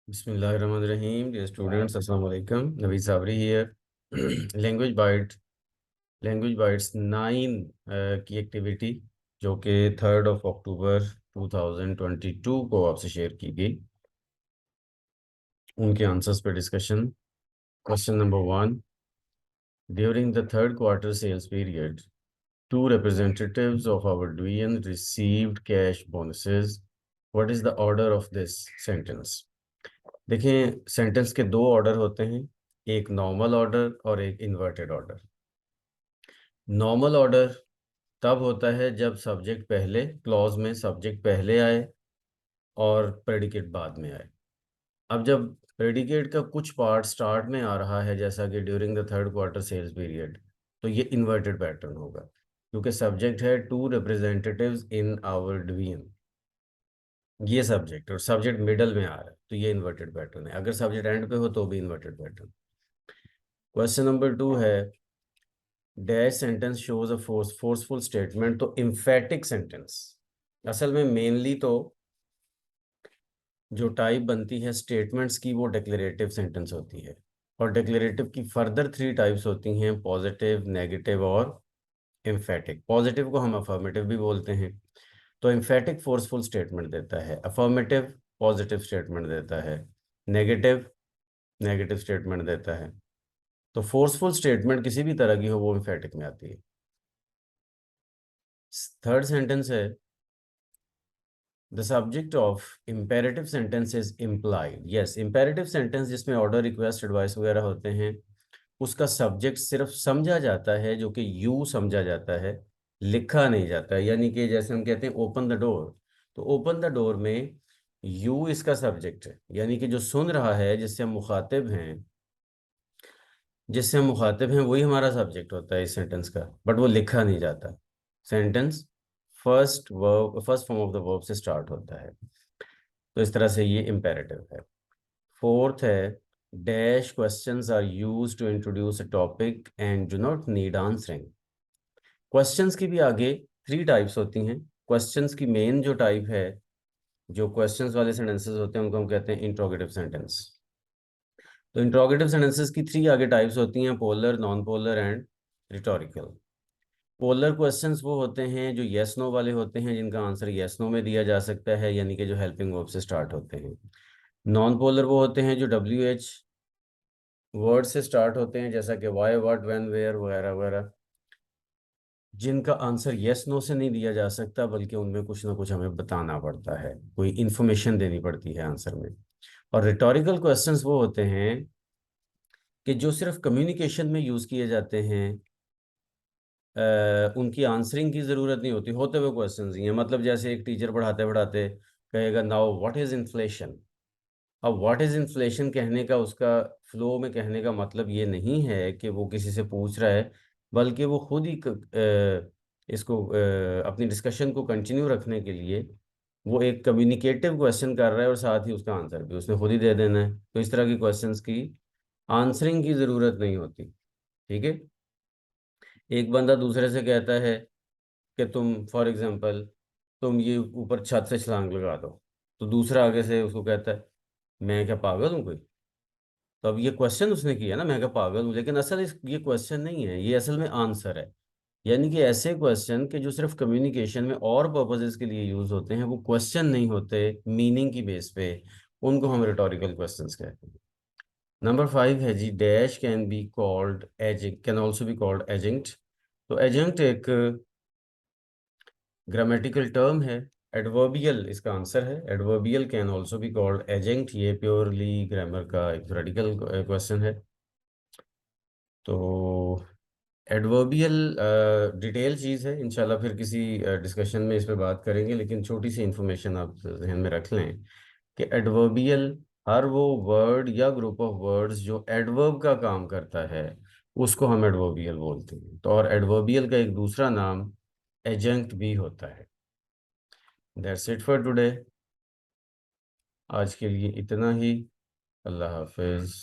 Bismillahirrahmanirrahim. Dear students, Assalamu alaikum. Naveed Sabri here. Language byte language bytes 9 की activity जो कि 3 अक्टूबर 2022 को आपसे शेयर की गई, उनके आंसर्स पे डिस्कशन। Question number 1, during the third quarter sales period two representatives of our division received cash bonuses. What is the order of this sentence? देखिए, सेंटेंस के दो ऑर्डर होते हैं, एक नॉर्मल ऑर्डर और एक इन्वर्टेड ऑर्डर। नॉर्मल ऑर्डर तब होता है जब सब्जेक्ट पहले, क्लॉज में सब्जेक्ट पहले आए और प्रेडिकेट बाद में आए। अब जब प्रेडिकेट का कुछ पार्ट स्टार्ट में आ रहा है, जैसा कि during the third quarter sales period, तो ये इन्वर्टेड पैटर्न होगा, क्योंकि सब्जेक्ट है two representatives in our division, ये सब्जेक्ट, और सब्जेक्ट मिडल में आ रहा है, तो ये इन्वर्टेड पैटर्न है। अगर सब्जेक्ट एंड पे हो तो भी इन्वर्टेड पैटर्न। क्वेश्चन नंबर 2 है, डैश सेंटेंस शोज अ फोर्सफुल स्टेटमेंट। तो इम्फेटिक सेंटेंस, असल में मेनली तो जो टाइप बनती है स्टेटमेंट्स की वो डिक्लेरेटिव सेंटेंस होती है, और डिक्लेरेटिव की फर्दर 3 टाइप्स होती हैं, पॉजिटिव, नेगेटिव और इम्फेटिक। पॉजिटिव को हम अफर्मेटिव भी बोलते हैं। तो इम्फेटिक फोर्सफुल स्टेटमेंट देता है, अफर्मेटिव पॉजिटिव स्टेटमेंट देता है, नेगेटिव नेगेटिव स्टेटमेंट देता है। तो फोर्सफुल स्टेटमेंट किसी भी तरह की हो वो इम्फेटिक में आती है। थर्ड सेंटेंस है, the subject of imperative sentence is implied. Yes, imperative sentence जिसमें ऑर्डर, रिक्वेस्ट, एडवाइस वगैरह होते हैं, उसका सब्जेक्ट सिर्फ समझा जाता है, जो कि यू समझा जाता है, लिखा नहीं जाता है। यानी कि जैसे हम कहते हैं ओपन द डोर, तो ओपन द डोर में यू इसका सब्जेक्ट है, यानी कि जो सुन रहा है, जिससे हम मुखातिब हैं वही हमारा सब्जेक्ट होता है इस सेंटेंस का, बट वो लिखा नहीं जाता। Sentence first form of the verb से स्टार्ट होता है। तो इस तरह से ये इम्पेरेटिव है। फोर्थ है, dash questions are used to introduce a topic and do not need answering. Questions की भी आगे 3 टाइप्स होती हैं। क्वेश्चंस की मेन जो टाइप है, जो क्वेश्चंस वाले सेंटेंसेस होते हैं, उनको हम कहते हैं इंट्रोगेटिव सेंटेंस। तो इंट्रोगेटिव सेंटेंसेस की 3 आगे टाइप्स होती हैं, polar, non polar and rhetorical. Polar questions वो होते हैं जो येस नो वाले होते हैं, जिनका आंसर येस नो में दिया जा सकता है, यानी कि जो हेल्पिंग वर्ब से स्टार्ट होते हैं। नॉन पोलर वो होते हैं जो WH वर्ड से स्टार्ट होते हैं, जैसा कि वाई, व्हाट, व्हेन, वेयर वगैरह वगैरह, जिनका आंसर येस नो से नहीं दिया जा सकता, बल्कि उनमें कुछ ना कुछ हमें बताना पड़ता है, कोई इन्फॉर्मेशन देनी पड़ती है आंसर में। और रिटोरिकल क्वेश्चंस वो होते हैं कि जो सिर्फ कम्युनिकेशन में यूज़ किए जाते हैं, उनकी आंसरिंग की ज़रूरत नहीं होती, होते हुए क्वेश्चंस ही हैं। मतलब जैसे एक टीचर पढ़ाते पढ़ाते कहेगा, नाउ व्हाट इज़ इन्फ्लेशन। अब व्हाट इज़ इन्फ्लेशन कहने का, उसका फ्लो में कहने का मतलब ये नहीं है कि वो किसी से पूछ रहा है, बल्कि वो खुद ही इसको अपनी डिस्कशन को कंटिन्यू रखने के लिए वो एक कम्युनिकेटिव क्वेश्चन कर रहा है, और साथ ही उसका आंसर भी उसने खुद ही दे देना है। तो इस तरह की क्वेश्चंस की आंसरिंग की ज़रूरत नहीं होती। ठीक है। एक बंदा दूसरे से कहता है कि तुम फॉर एग्जांपल तुम ये ऊपर छत से छलांग लगा दो, तो दूसरा आगे से उसको कहता है, मैं क्या पागल हूँ कोई। तो अब ये क्वेश्चन उसने किया ना, मैं क्या पागल हूँ, लेकिन ये क्वेश्चन नहीं है, ये असल में आंसर है। यानी कि ऐसे क्वेश्चन के जो सिर्फ कम्युनिकेशन में और पर्पसेस के लिए यूज होते हैं, वो क्वेश्चन नहीं होते मीनिंग की बेस पे, उनको हम रिटोरिकल क्वेश्चंस कहते हैं। नंबर 5 है जी, dash can also be called agent. तो एजेंट एक ग्रामेटिकल टर्म है, एडवर्बियल इसका आंसर है। Adverbial can also be called agent, ये प्योरली ग्रामर का एक थ्योरेटिकल क्वेश्चन है। तो एडवर्बियल डिटेल चीज़ है, इंशाल्लाह फिर किसी डिस्कशन में इस पे बात करेंगे, लेकिन छोटी सी इंफॉर्मेशन आप ध्यान में रख लें कि एडवर्बियल हर वो वर्ड या ग्रुप ऑफ वर्ड्स जो एडवर्ब का काम करता है, उसको हम एडवर्बियल बोलते हैं। तो और एडवर्बियल का एक दूसरा नाम एजेंट भी होता है। That's it for today. आज के लिए इतना ही। अल्लाह हाफिज़।